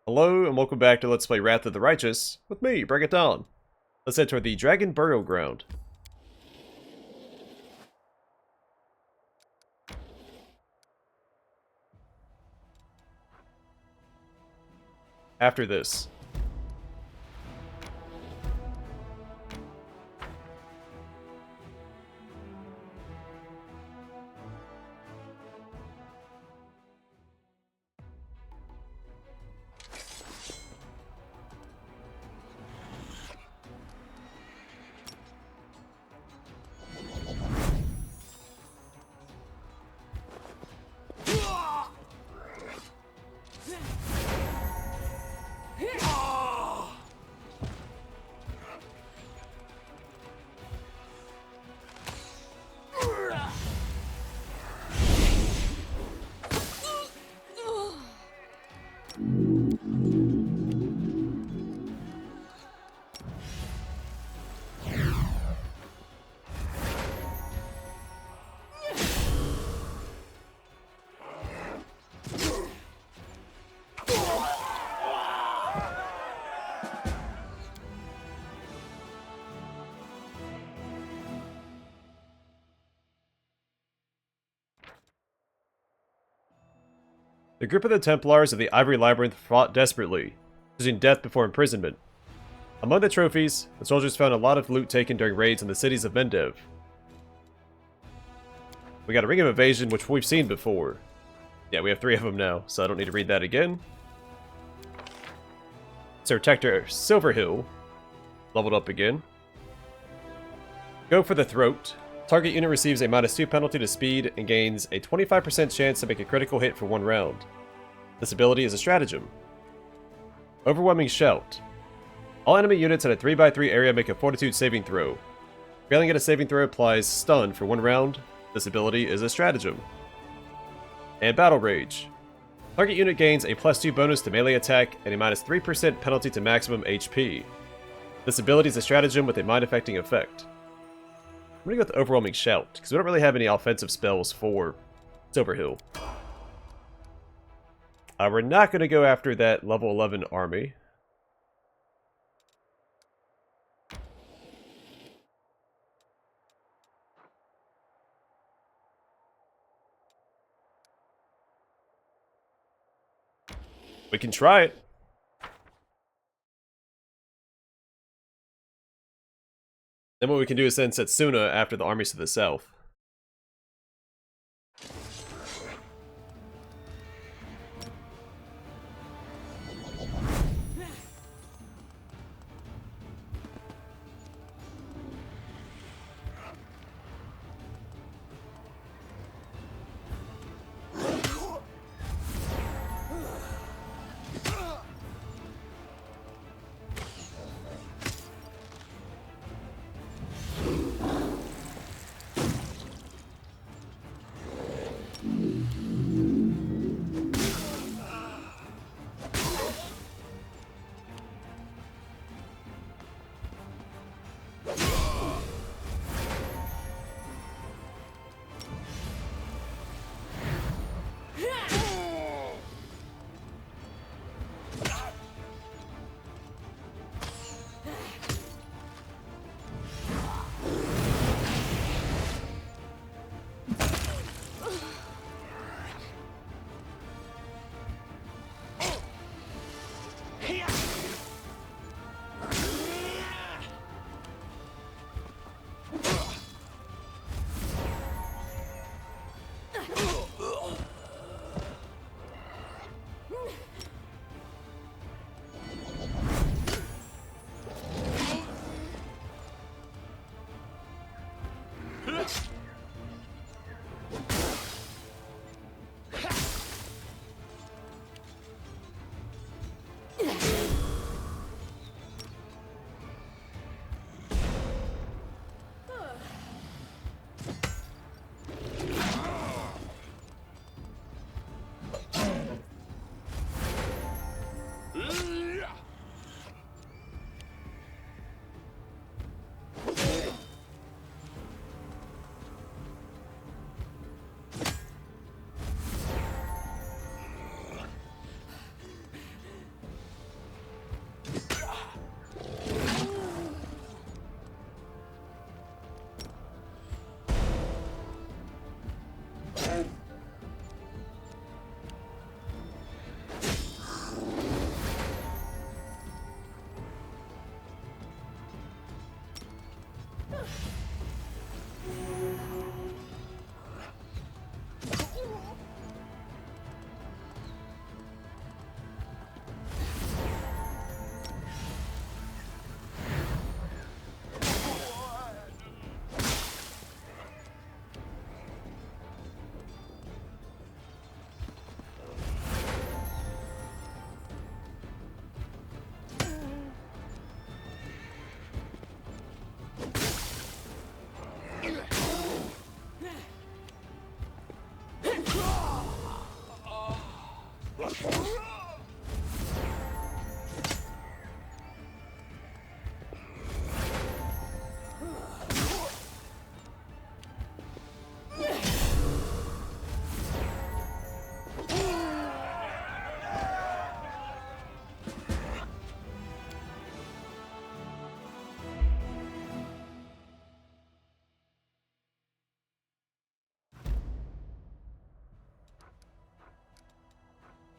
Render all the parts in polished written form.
Hello and welcome back to Let's Play Wrath of the Righteous with me, Bring It Down. Let's head toward the Dragon Burial Ground. After this. The group of the Templars of the Ivory Labyrinth fought desperately, choosing death before imprisonment. Among the trophies, the soldiers found a lot of loot taken during raids in the cities of Mendev. We got a Ring of Evasion, which we've seen before. Yeah, we have 3 of them now, so I don't need to read that again. Sir Tector Silverhill, leveled up again. Go for the Throat. Target unit receives a -2 penalty to speed and gains a 25% chance to make a critical hit for 1 round. This ability is a stratagem. Overwhelming Shout. All enemy units in a 3x3 area make a Fortitude saving throw. Failing at a saving throw applies stun for 1 round. This ability is a stratagem. And Battle Rage. Target unit gains a +2 bonus to melee attack and a -3% penalty to maximum HP. This ability is a stratagem with a mind-affecting effect. I'm gonna go with Overwhelming Shout, because we don't really have any offensive spells for Silverhill. We're not gonna go after that level 11 army. We can try it. Then what we can do is send Setsuna after the armies to the south.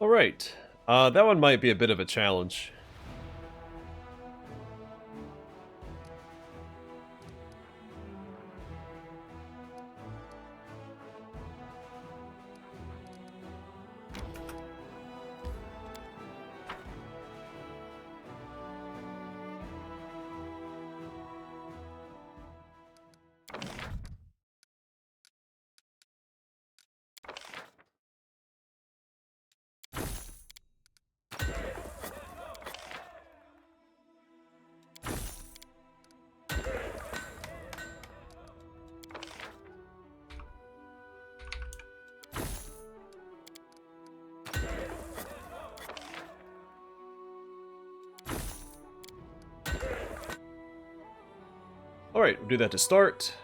Alright. That one might be a bit of a challenge. Alright, we'll do that to start.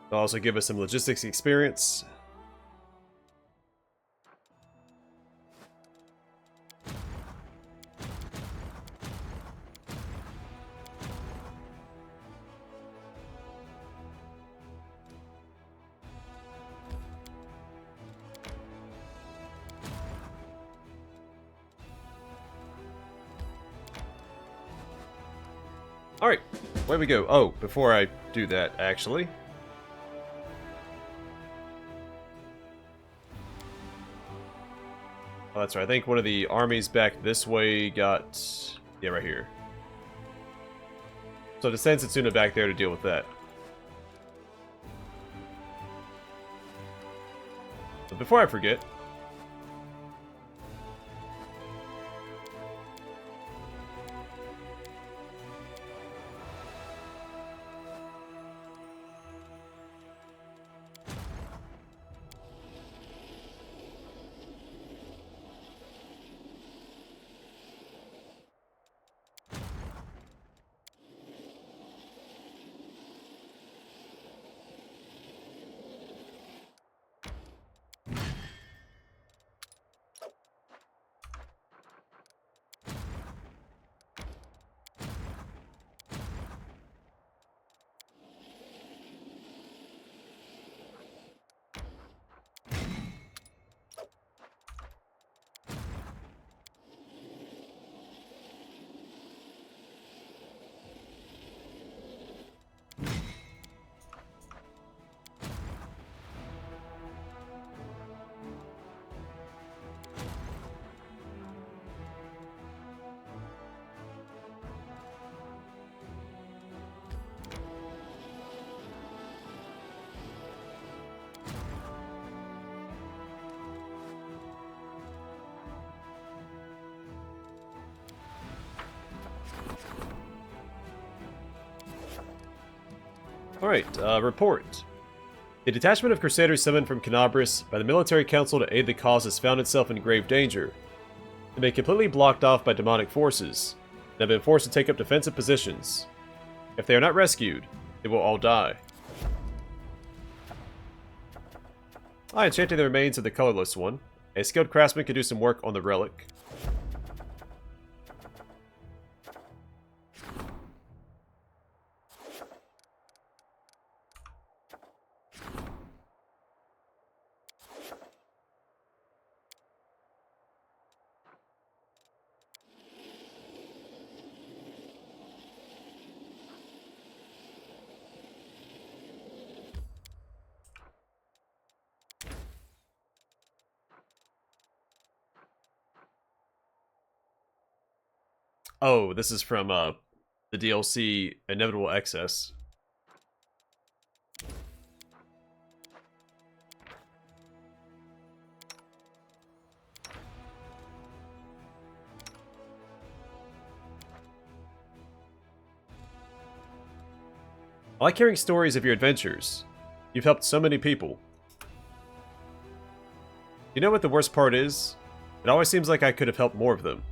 It'll also give us some logistics experience. Alright, where we go? Oh, before I do that, actually. Oh, that's right. I think one of the armies back this way got... Yeah, right here. So to send Setsuna back there to deal with that. But before I forget... Alright, report. A detachment of Crusaders summoned from Canabris by the Military Council to aid the cause has found itself in grave danger. They've been completely blocked off by demonic forces, and have been forced to take up defensive positions. If they are not rescued, they will all die. I enchanted the remains of the colorless one. A skilled craftsman could do some work on the relic. Oh, this is from the DLC Inevitable Excess. I like hearing stories of your adventures. You've helped so many people. You know what the worst part is? It always seems like I could have helped more of them.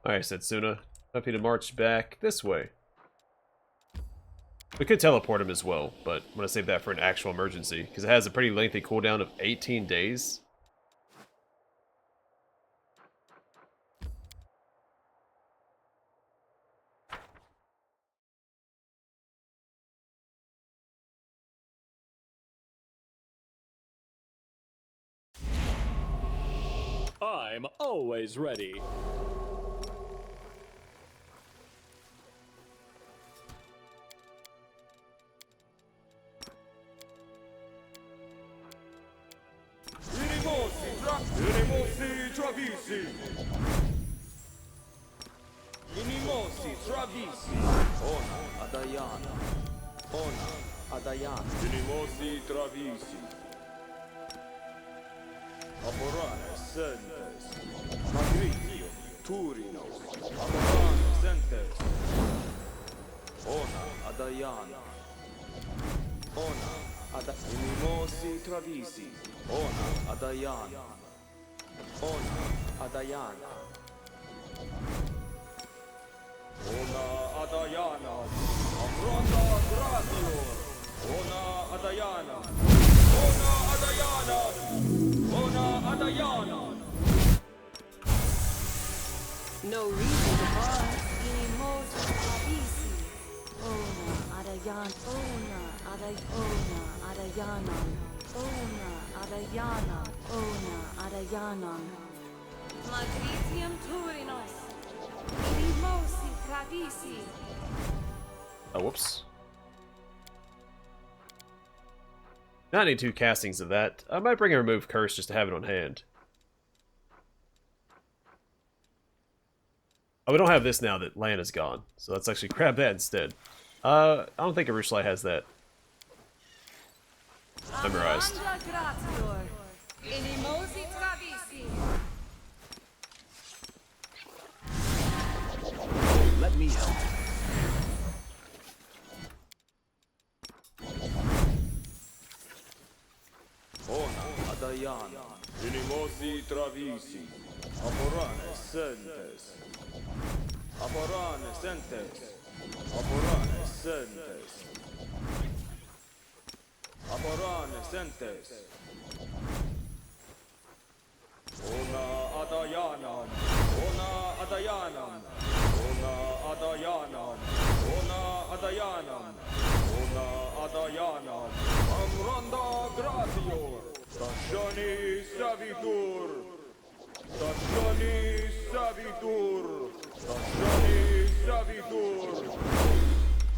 Alright, Setsuna. Happy to march back this way. We could teleport him as well, but I'm going to save that for an actual emergency, because it has a pretty lengthy cooldown of 18 days. I'm always ready. Inimosi travisi. Inimosi travisi. Ona adayana. Ona adayana. Inimosi travisi. Aporane sentes. Magritio Turinos. Aporane sentes. Ona adayana. Ona adayana. Inimosi travisi. Ona adayana. Ona adayana. Ona adayana. Amranda gratio. Ona adayana. Ona adayana. Ona adayana. No reason to pause. Inimos avisi. Ona adayan. Ona adayana. Ona adayana. Ona adayana. Magritium turinos. Inimosi travisi. Oh, whoops. Not need 2 castings of that. I might bring a remove curse just to have it on hand. Oh, we don't have this now that Lan is gone, so let's actually grab that instead. I don't think Arushlight has that memorized. Inimosi travisi. Let me help. Ona adayana. Inimosi travisi. Aporane sentes. Aporane sentes. Aporane sentes. Aporane sentes. Ona adayana. Ona adayana. Ona adayana. Ona adayana. Ona adayana. Amranda gratio. Stationi savitur. Stationi savitur. Stationi savitur.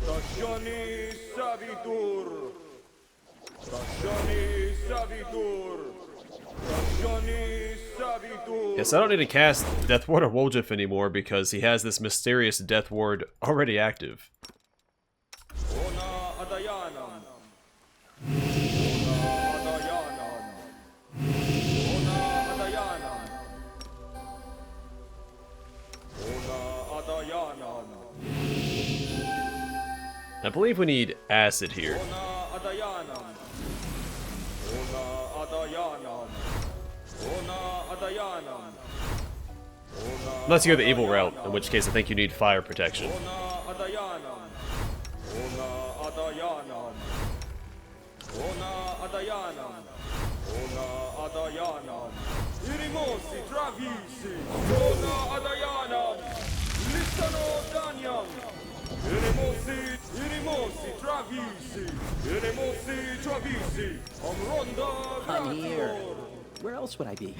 Stationi savitur. Stationi savitur. Stationi savitur. Yes, I don't need to cast Death Ward or Woljif anymore because he has this mysterious Death Ward already active. Ona adayana. Ona adayana. Ona adayana. Ona adayana. I believe we need acid here. Ona adayana. Ona adayana. Ona adayana. Unless you go the evil route, in which case I think you need fire protection. Ona adayana. Ona adayana. Ona adayana. Ona adayana. Irimosi travisi. Ona adayana. Listano danyam. Irimosi travisi. Irimosi travisi. Amronda I'm here. gratio. Where else would I be?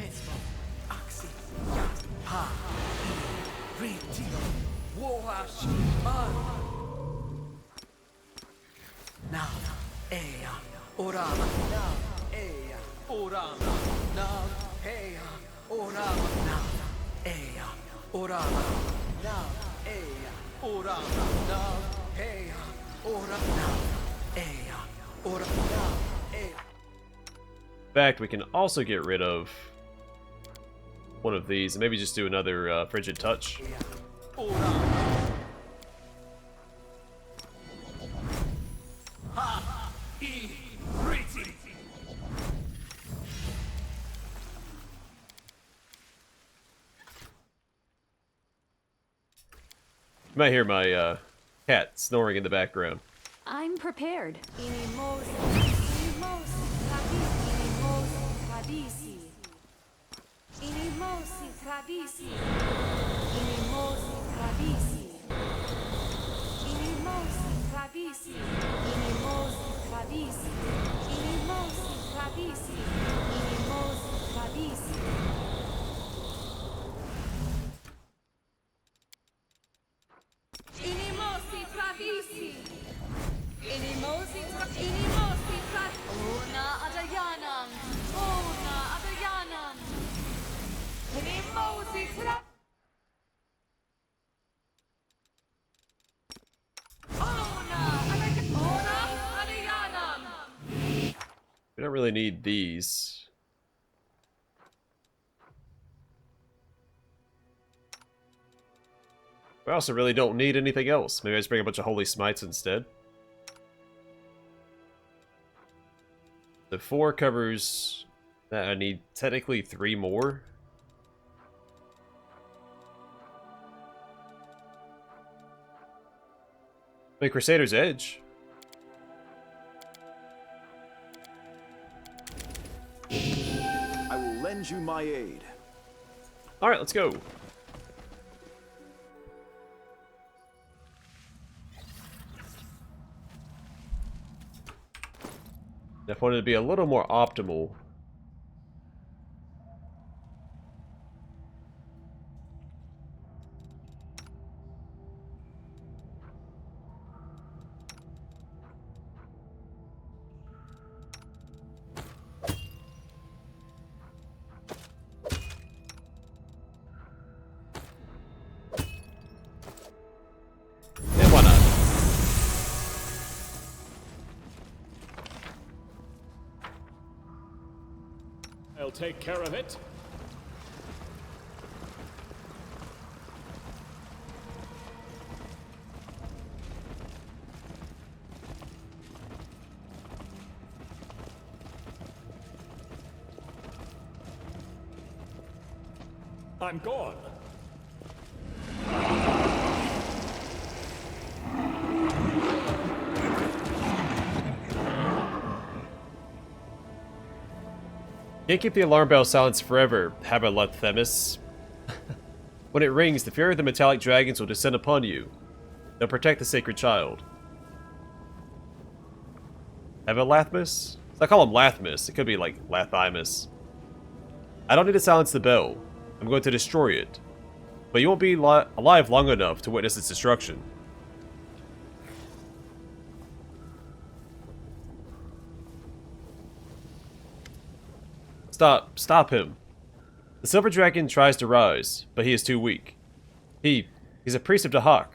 In fact, we can also get rid of one of these and maybe just do another Frigid Touch. You might hear my cat snoring in the background. I'm prepared. Inimos, inimos, inimos, tradisi. Inimos, tradisi. Inimos, tradisi. Inimos, tradisi. Inimos, tradisi. Inimos, tradisi. Inimos, tradisi. Inimosi tradisi. Inimosi Ona adayanam. Ona adayanam. Inimosi Ona adayanam. We don't really need these. We also really don't need anything else. Maybe I just bring a bunch of holy smites instead. The 4 covers that. I need technically 3 more. Wait, Crusader's Edge. I will lend you my aid. Alright, let's go. I wanted to be a little more optimal. And why not? I'll take care of it. I'm gone. Can't keep the alarm bell silenced forever, have a Lathimas. When it rings, the fury of the metallic dragons will descend upon you. They'll protect the sacred child. Have a Lathimas? I call him Lathimas. It could be like Lathimas. I don't need to silence the bell. I'm going to destroy it. But you won't be alive long enough to witness its destruction. Stop him. The Silver Dragon tries to rise, but he is too weak. He's a priest of Dahak.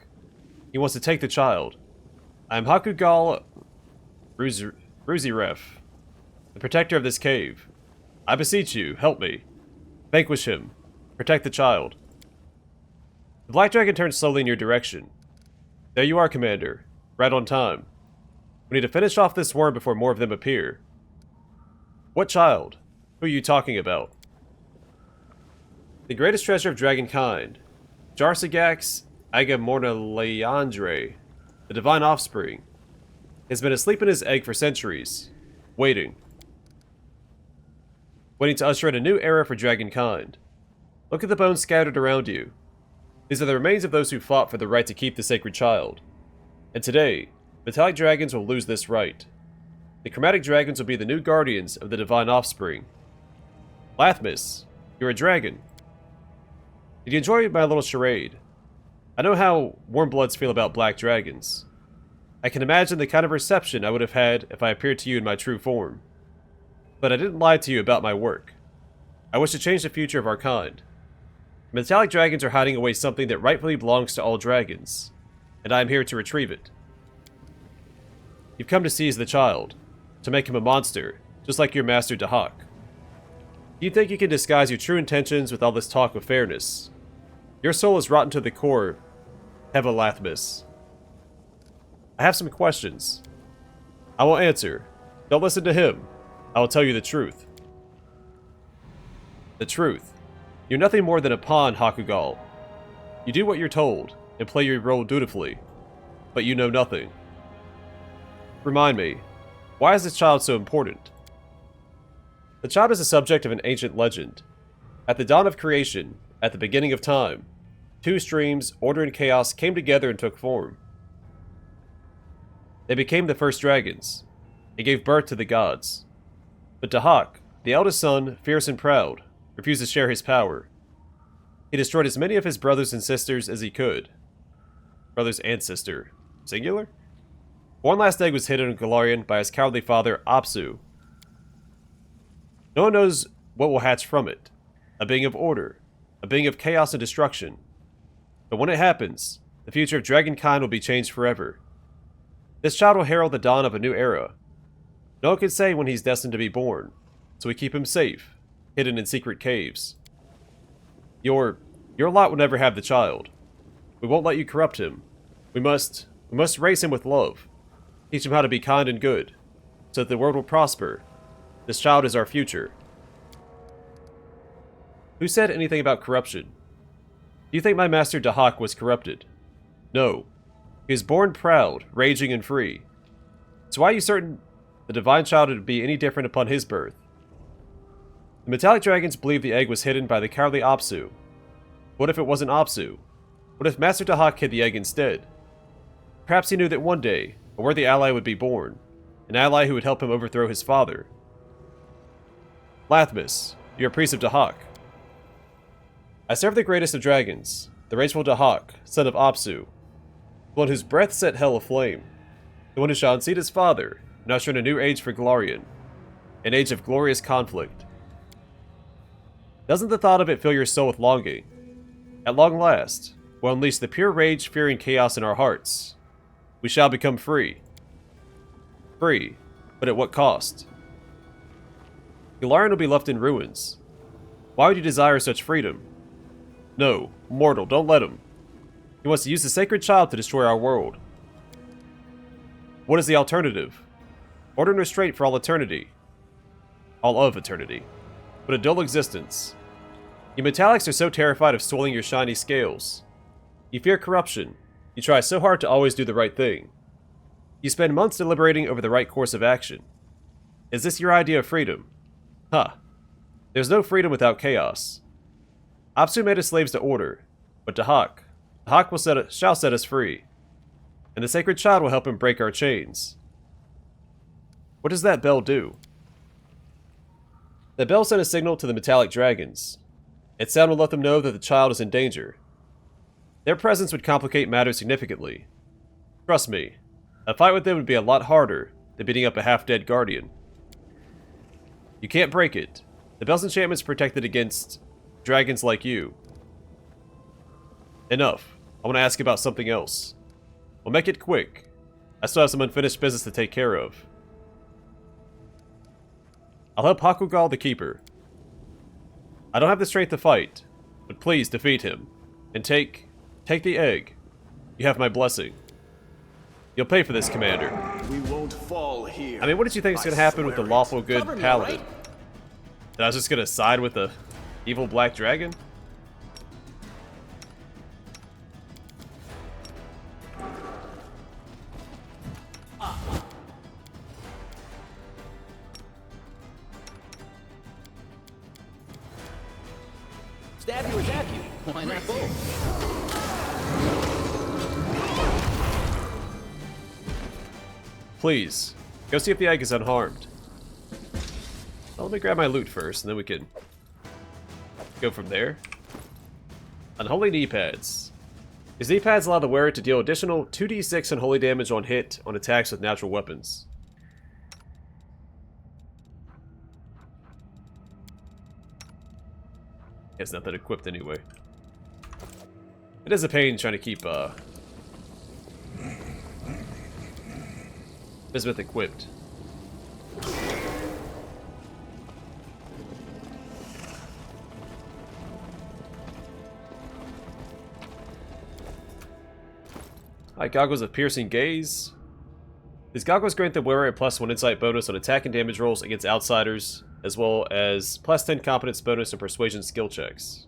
He wants to take the child. I am Hakugal Ruziref, the protector of this cave. I beseech you, help me. Vanquish him. Protect the child. The Black Dragon turns slowly in your direction. There you are, Commander. Right on time. We need to finish off this worm before more of them appear. What child? Who are you talking about? The greatest treasure of dragonkind, Jarsagax Agamornaleandre, the divine offspring, has been asleep in his egg for centuries, waiting to usher in a new era for dragonkind. Look at the bones scattered around you. These are the remains of those who fought for the right to keep the sacred child. And today, metallic dragons will lose this right. The chromatic dragons will be the new guardians of the divine offspring. Lathimas, you're a dragon. Did you enjoy my little charade? I know how warmbloods feel about black dragons. I can imagine the kind of reception I would have had if I appeared to you in my true form. But I didn't lie to you about my work. I wish to change the future of our kind. Metallic dragons are hiding away something that rightfully belongs to all dragons, and I am here to retrieve it. You've come to seize the child, to make him a monster, just like your master Dahak. You think you can disguise your true intentions with all this talk of fairness. Your soul is rotten to the core, Heva Lathimas. I have some questions. I will answer. Don't listen to him. I will tell you the truth. The truth. You're nothing more than a pawn, Hakugal. You do what you're told. and play your role dutifully, but you know nothing. Remind me, why is this child so important? The child is the subject of an ancient legend. At the dawn of creation, at the beginning of time, two streams, order and chaos, came together and took form. They became the first dragons. It gave birth to the gods. But Dahak, the eldest son, fierce and proud, refused to share his power. He destroyed as many of his brothers and sisters as he could. Brothers and sister. Singular? One last egg was hidden in Golarion by his cowardly father, Apsu. No one knows what will hatch from it. A being of order. A being of chaos and destruction. But when it happens, the future of dragonkind will be changed forever. This child will herald the dawn of a new era. No one can say when he's destined to be born, so we keep him safe, hidden in secret caves. Your lot will never have the child. We won't let you corrupt him. We must raise him with love. Teach him how to be kind and good, so that the world will prosper. This child is our future. Who said anything about corruption? Do you think my master Dahak was corrupted? No. He was born proud, raging, and free. So why are you certain the divine child would be any different upon his birth? The metallic dragons believed the egg was hidden by the cowardly Apsu. What if it wasn't Apsu? What if Master Dahak hid the egg instead? Perhaps he knew that one day, a worthy ally would be born. An ally who would help him overthrow his father. Lathimas, you are priest of Dahak. I serve the greatest of dragons, the rageful Dahak, son of Apsu, the one whose breath set hell aflame, the one who shall unseat his father, and usher in a new age for Golarion, an age of glorious conflict. Doesn't the thought of it fill your soul with longing? At long last, we'll unleash the pure rage, fear, and chaos in our hearts. We shall become free. Free, but at what cost? Golarion will be left in ruins. Why would you desire such freedom? No, mortal, don't let him. He wants to use the sacred child to destroy our world. What is the alternative? Order and restraint for all eternity. All of eternity. But a dull existence. You metallics are so terrified of soiling your shiny scales. You fear corruption. You try so hard to always do the right thing. You spend months deliberating over the right course of action. Is this your idea of freedom? Huh. There's no freedom without chaos. Apsu made us slaves to order, but Dahak shall set us free, and the sacred child will help him break our chains. What does that bell do? The bell sent a signal to the metallic dragons. Its sound will let them know that the child is in danger. Their presence would complicate matters significantly. Trust me, a fight with them would be a lot harder than beating up a half-dead guardian. You can't break it. The bell's enchantment's protected against dragons like you. Enough. I want to ask you about something else. We'll make it quick. I still have some unfinished business to take care of. I'll help Hakugal the Keeper. I don't have the strength to fight, but please defeat him. And take the egg. You have my blessing. You'll pay for this, Commander. We won't fall here. I mean, what did you think is going to happen with the lawful good paladin? That I was just going to side with the evil black dragon? Stab you or zap you? Why not both? Please, go see if the egg is unharmed. Well, let me grab my loot first, and then we can go from there. Unholy knee pads. These knee pads allow the wearer to deal additional 2d6 unholy damage on hit on attacks with natural weapons. It's not that equipped anyway. It is a pain trying to keep Bismuth equipped. Alright, Goggles of Piercing Gaze. These goggles grant the wearer a +1 insight bonus on attack and damage rolls against outsiders, as well as +10 competence bonus and persuasion skill checks.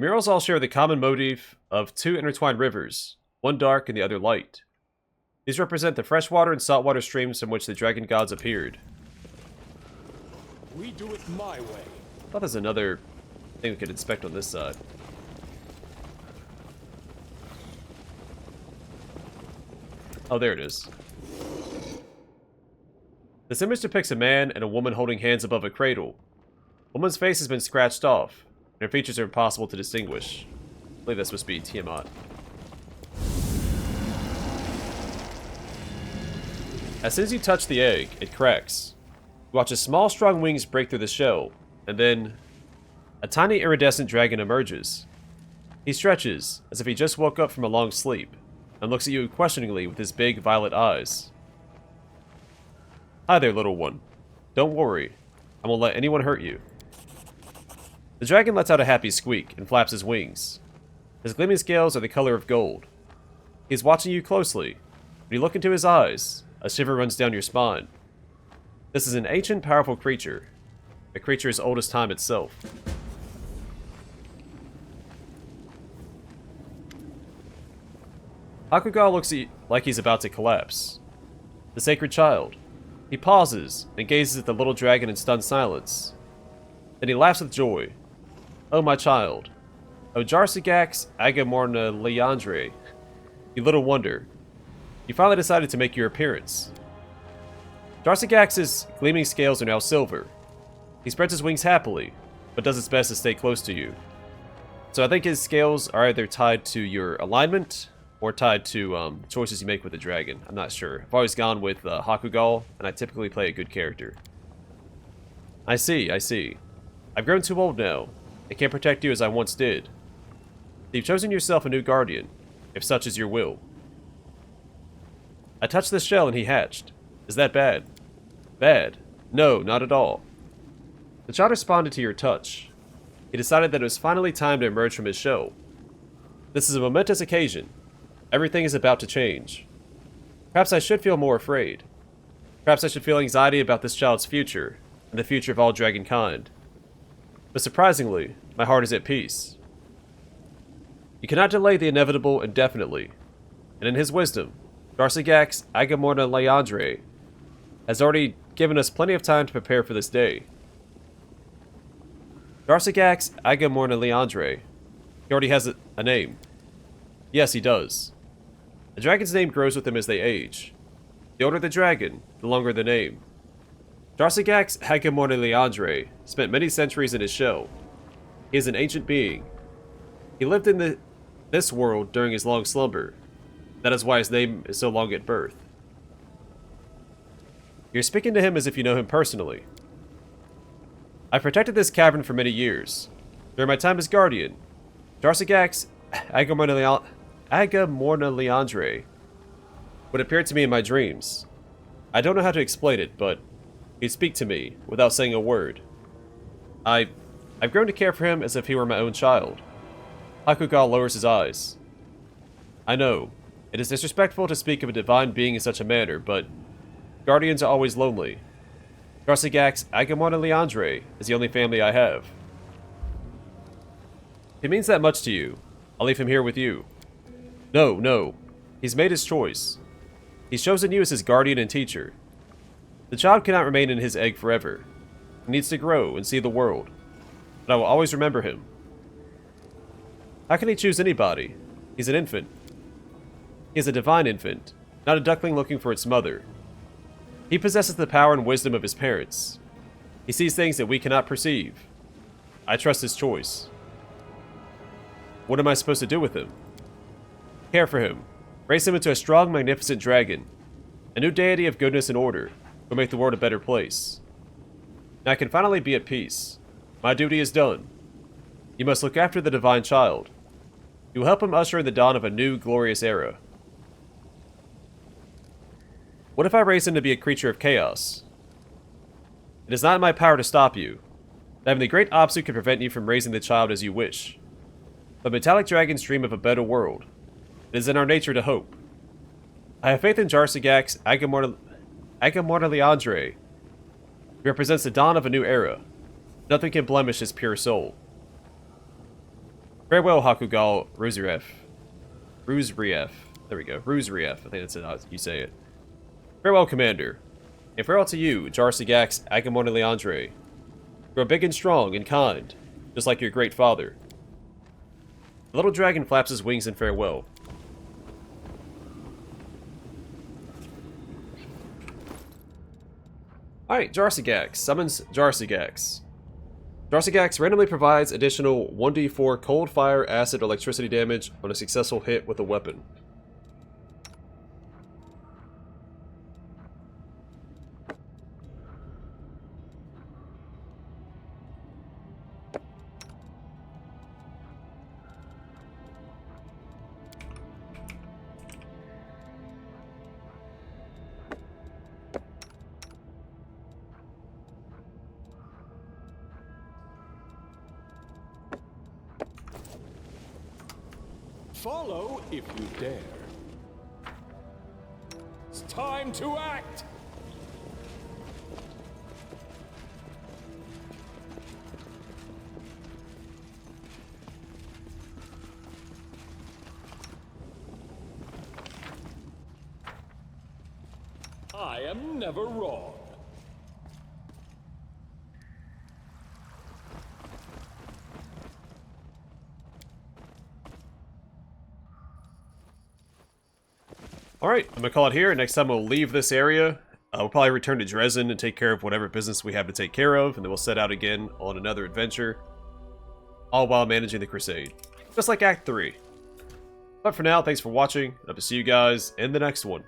murals all share the common motif of two intertwined rivers, one dark and the other light. These represent the freshwater and saltwater streams from which the dragon gods appeared. We do it my way. I thought there's another thing we could inspect on this side. Oh, there it is. This image depicts a man and a woman holding hands above a cradle. The woman's face has been scratched off, and her features are impossible to distinguish. I believe that's supposed to be Tiamat. As soon as you touch the egg, it cracks. You watch a small, strong wings break through the shell, and then a tiny iridescent dragon emerges. He stretches, as if he just woke up from a long sleep, and looks at you questioningly with his big violet eyes. Hi there, little one. Don't worry. I won't let anyone hurt you. The dragon lets out a happy squeak and flaps his wings. His gleaming scales are the color of gold. He's watching you closely. When you look into his eyes, a shiver runs down your spine. This is an ancient, powerful creature. A creature as old as time itself. Hakugal looks like he's about to collapse. The sacred child. He pauses and gazes at the little dragon in stunned silence. Then he laughs with joy. Oh, my child. Oh, Jarsigax Agamorna Leandre. You little wonder. You finally decided to make your appearance. Jarsigax's gleaming scales are now silver. He spreads his wings happily, but does his best to stay close to you. So I think his scales are either tied to your alignment, or tied to choices you make with the dragon. I'm not sure. I've always gone with Hakugal, and I typically play a good character. I see, I see. I've grown too old now. I can't protect you as I once did. You've chosen yourself a new guardian, if such is your will. I touched the shell and he hatched. Is that bad? Bad? No, not at all. The child responded to your touch. He decided that it was finally time to emerge from his shell. This is a momentous occasion. Everything is about to change. Perhaps I should feel more afraid. Perhaps I should feel anxiety about this child's future, and the future of all dragonkind. But surprisingly, my heart is at peace. You cannot delay the inevitable indefinitely, and in his wisdom, Garcigax Agamorna Leandre has already given us plenty of time to prepare for this day. Garcigax Agamorna Leandre, he already has a name. Yes, he does. The dragon's name grows with them as they age. The older the dragon, the longer the name. Garcigax Agamorna Leandre spent many centuries in his shell. He is an ancient being. He lived in this world during his long slumber. That is why his name is so long at birth. You're speaking to him as if you know him personally. I've protected this cavern for many years. During my time as guardian, Garcigax Agamorna Leandre would appear to me in my dreams. I don't know how to explain it, but he'd speak to me without saying a word. I've grown to care for him as if he were my own child. Hakugal lowers his eyes. I know, it is disrespectful to speak of a divine being in such a manner, but guardians are always lonely. Garcigax Agamorna Leandre is the only family I have. If he means that much to you, I'll leave him here with you. No. He's made his choice. He's chosen you as his guardian and teacher. The child cannot remain in his egg forever. He needs to grow and see the world. But I will always remember him. How can he choose anybody? He's an infant. He is a divine infant, not a duckling looking for its mother. He possesses the power and wisdom of his parents. He sees things that we cannot perceive. I trust his choice. What am I supposed to do with him? Care for him. Raise him into a strong, magnificent dragon. A new deity of goodness and order will make the world a better place. Now I can finally be at peace. My duty is done. You must look after the divine child. You will help him usher in the dawn of a new, glorious era. What if I raise him to be a creature of chaos? It is not in my power to stop you. Having the great obstacle can prevent you from raising the child as you wish. But metallic dragons dream of a better world. It is in our nature to hope. I have faith in Jarcigax Agamorna Leandre. He represents the dawn of a new era. Nothing can blemish his pure soul. Farewell, Hakugal Ruzrieff. There we go. Ruzrieff. I think that's how you say it. Farewell, Commander. And farewell to you, Jarsigax Agamon Leandre. You are big and strong and kind, just like your great father. The little dragon flaps his wings in farewell. Alright, Jarsigax summons Jarsigax. Jarsigax randomly provides additional 1d4 cold, fire, acid, or electricity damage on a successful hit with a weapon. Follow if you dare. It's time to act! I am never wrong. Alright, I'm gonna call it here. Next time we'll leave this area. We'll probably return to Dresden and take care of whatever business we have to take care of, and then we'll set out again on another adventure, all while managing the crusade. Just like Act 3. But for now, thanks for watching. Hope to see you guys in the next one.